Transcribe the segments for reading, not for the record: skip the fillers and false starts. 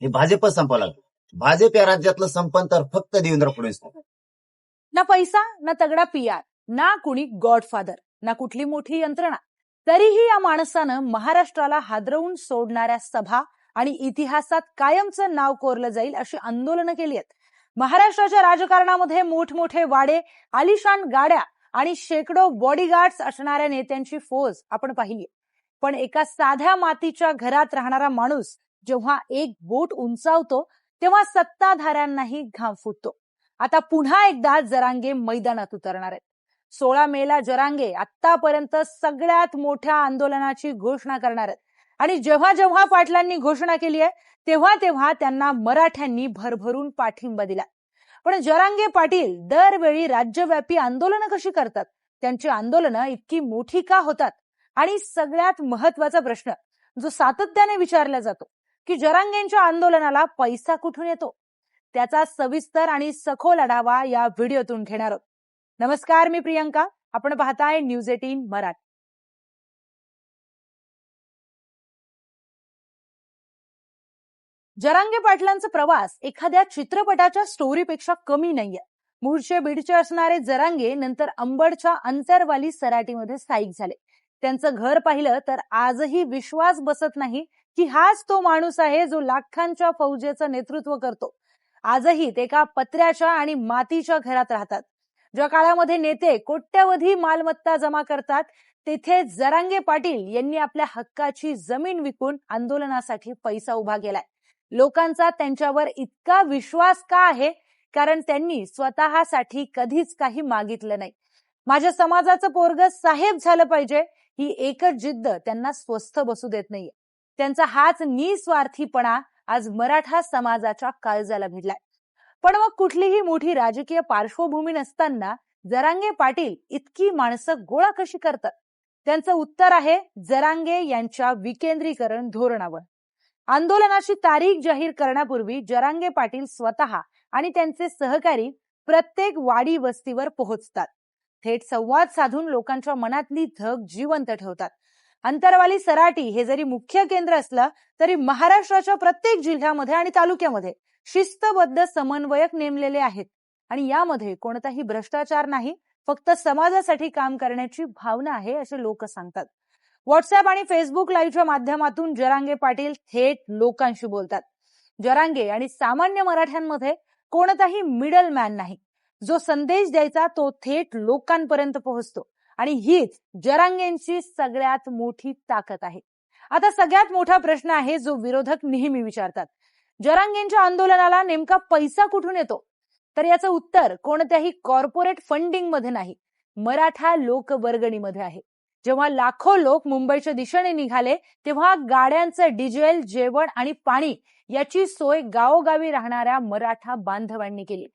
हे भाजप संपवलं लागलं. भाजप या राज्यातलं संपन तर फक्त देवेंद्र फडणवीस. ना पैसा, ना तगडा PR, ना कुणी गॉडफादर, ना कुठली मोठी यंत्रणा, तरीही या माणसानं महाराष्ट्राला हादरवून सोडणाऱ्या सभा आणि इतिहासात कायमचं नाव कोरलं जाईल अशी आंदोलनं केली आहेत. महाराष्ट्राच्या राजकारणामध्ये मोठमोठे वाडे, आलिशान गाड्या आणि शेकडो बॉडीगार्ड्स असणाऱ्या नेत्यांची फौज आपण पाहिली. पण एका साध्या मातीच्या घरात राहणारा माणूस जेव्हा एक बोट उंचावतो तेव्हा सत्ताधाऱ्यांनाही घाम फुटतो. आता पुन्हा एकदा जरांगे मैदानात उतरणार आहेत. 16 मेला जरांगे आतापर्यंत सगळ्यात मोठ्या आंदोलनाची घोषणा करणार आहेत. आणि जेव्हा जेव्हा पाटलांनी घोषणा केली आहे तेव्हा तेव्हा त्यांना मराठ्यांनी भरभरून पाठिंबा दिला. पण जरांगे पाटील दरवेळी राज्यव्यापी आंदोलनं कशी करतात, त्यांची आंदोलनं इतकी मोठी का होतात, आणि सगळ्यात महत्वाचा प्रश्न जो सातत्याने विचारला जातो की जरांगेंच्या आंदोलनाला पैसा कुठून येतो, त्याचा सविस्तर आणि सखोल आढावा या व्हिडिओतून घेणार आहोत. नमस्कार, मी प्रियंका, आपण पाहताय न्यूज 18 मराठी. जरांगे पाटलांचा प्रवास एखाद्या चित्रपटाच्या स्टोरीपेक्षा कमी नाहीये. मूळचे बीडचे असणारे जरांगे नंतर अंबडच्या अंतरवाली सराटीमध्ये स्थायिक झाले. त्यांचं घर पाहिलं तर आजही विश्वास बसत नाही की हाच तो माणूस आहे जो लाखांच्या फौजेचं नेतृत्व करतो. आजही ते एका पत्र्याच्या आणि मातीच्या घरात राहतात. ज्या काळामध्ये नेते कोट्यवधी मालमत्ता जमा करतात, तेथे जरांगे पाटील यांनी आपल्या हक्काची जमीन विकून आंदोलनासाठी पैसा उभा केलाय. लोकांचा त्यांच्यावर इतका विश्वास का आहे? कारण त्यांनी स्वतःसाठी कधीच काही मागितलं नाही. माझ्या समाजाचं पोरग साहेब झालं पाहिजे ही एकच जिद्द त्यांना स्वस्थ बसू देत नाहीये. त्यांचा हाच निस्वार्थीपणा आज मराठा समाजाच्या काळजाला भिडलाय. पण मग कुठलीही मोठी राजकीय पार्श्वभूमी नसताना जरांगे पाटील इतकी माणसं गोळा कशी करतात? त्यांचं उत्तर आहे जरांगे यांच्या विकेंद्रीकरण धोरणावर. आंदोलनाची तारीख जाहीर करण्यापूर्वी जरांगे पाटील स्वतः आणि त्यांचे सहकारी प्रत्येक वाडी वस्तीवर पोहोचतात. थेट संवाद साधून लोकांच्या मनातली धग जिवंत ठेवतात. अंतरवाली सराटी हे जरी मुख्य केंद्र असलं तरी महाराष्ट्राच्या प्रत्येक जिल्ह्यामध्ये आणि तालुक्यामध्ये शिस्तबद्ध समन्वयक नेमलेले आहेत. आणि यामध्ये कोणताही भ्रष्टाचार नाही, फक्त समाजासाठी काम करण्याची भावना आहे असे लोक सांगतात. व्हॉट्सअप आणि फेसबुक लाईव्हच्या माध्यमातून जरांगे पाटील थेट लोकांशी बोलतात. जरांगे आणि सामान्य मराठ्यांमध्ये कोणताही मिडल मॅन नाही. जो संदेश द्यायचा तो थेट लोकांपर्यंत पोहोचतो आणि हीच जरांगेंची सगळ्यात मोठी ताकद आहे. आता सगळ्यात मोठा प्रश्न आहे जो विरोधक नेहमी विचारतात, जरांगेंच्या आंदोलनाला नेमका पैसा कुठून येतो? तर याचं उत्तर कोणत्याही कॉर्पोरेट फंडिंग मध्ये नाही, मराठा लोकवर्गणीमध्ये आहे. जेव्हा लाखो लोक मुंबईच्या दिशेने निघाले तेव्हा गाड्यांचं डिझेल, जेवण आणि पाणी याची सोय गावोगावी राहणाऱ्या मराठा बांधवांनी केली.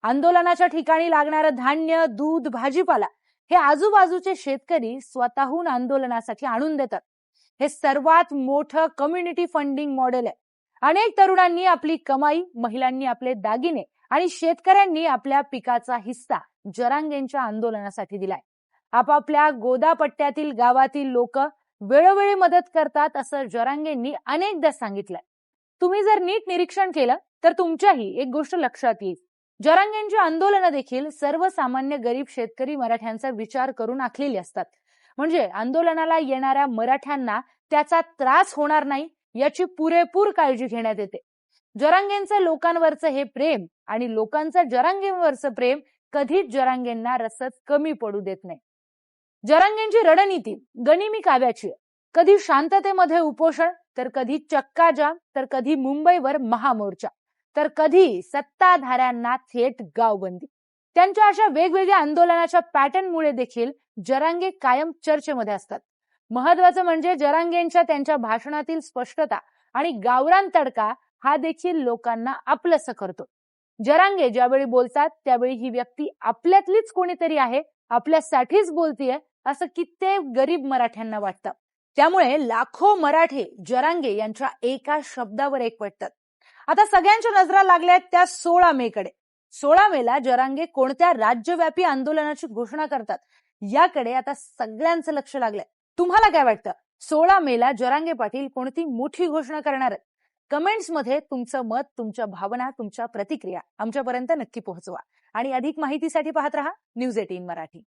आंदोलनाच्या ठिकाणी लागणारं धान्य, दूध, भाजीपाला हे आजूबाजूचे शेतकरी स्वतःहून आंदोलनासाठी आणून देतात. हे सर्वात मोठं कम्युनिटी फंडिंग मॉडेल आहे. अनेक तरुणांनी आपली कमाई, महिलांनी आपले दागिने आणि शेतकऱ्यांनी आपल्या पिकाचा हिस्सा जरांगेंच्या आंदोलनासाठी दिलाय. आपापल्या गोदापट्ट्यातील गावातील लोक वेळोवेळी मदत करतात असं जरांगेंनी अनेकदा सांगितलंय. तुम्ही जर नीट निरीक्षण केलं तर तुमच्याही एक गोष्ट लक्षात येईल, जरांगेंची आंदोलनं देखील सर्वसामान्य गरीब शेतकरी मराठ्यांचा विचार करून आखलेली असतात. म्हणजे आंदोलनाला येणाऱ्या मराठ्यांना त्याचा त्रास होणार नाही याची पुरेपूर काळजी घेण्यात येते. जरांगेंचं लोकांवरचं हे प्रेम आणि लोकांचं जरांगेंवरचं प्रेम कधीच जरांगेंना रसच कमी पडू देत नाही. जरांगेंची रणनीती गनिमी काव्याची आहे. कधी शांततेमध्ये उपोषण, तर कधी चक्का जाम, तर कधी मुंबईवर महामोर्चा, तर कधी सत्ताधाऱ्यांना थेट गावबंदी. त्यांच्या अशा वेगवेगळ्या आंदोलनाच्या पॅटर्नमुळे देखील जरांगे कायम चर्चेमध्ये असतात. महत्वाचं म्हणजे जरांगेंच्या त्यांच्या भाषणातील स्पष्टता आणि गावरान तडका हा देखील लोकांना आपलंसं करतो. जरांगे ज्यावेळी बोलतात त्यावेळी ही व्यक्ती आपल्यातलीच कोणीतरी आहे, आपल्यासाठीच बोलतीये असं कित्येक गरीब मराठ्यांना वाटतं. त्यामुळे लाखो मराठे जरांगे यांच्या एका शब्दावर एकवटतात. आता सगळ्यांच्या नजरा लागल्या आहेत त्या 16 मेकडे. 16 मेला जरांगे कोणत्या राज्यव्यापी आंदोलनाची घोषणा करतात याकडे आता सगळ्यांचं लक्ष लागलंय. तुम्हाला काय वाटतं, 16 मेला जरांगे पाटील कोणती मोठी घोषणा करणार आहेत? कमेंट्समध्ये तुमचं मत, तुमच्या भावना, तुमच्या प्रतिक्रिया आमच्यापर्यंत नक्की पोहोचवा आणि अधिक माहितीसाठी पाहत रहा न्यूज 18 मराठी.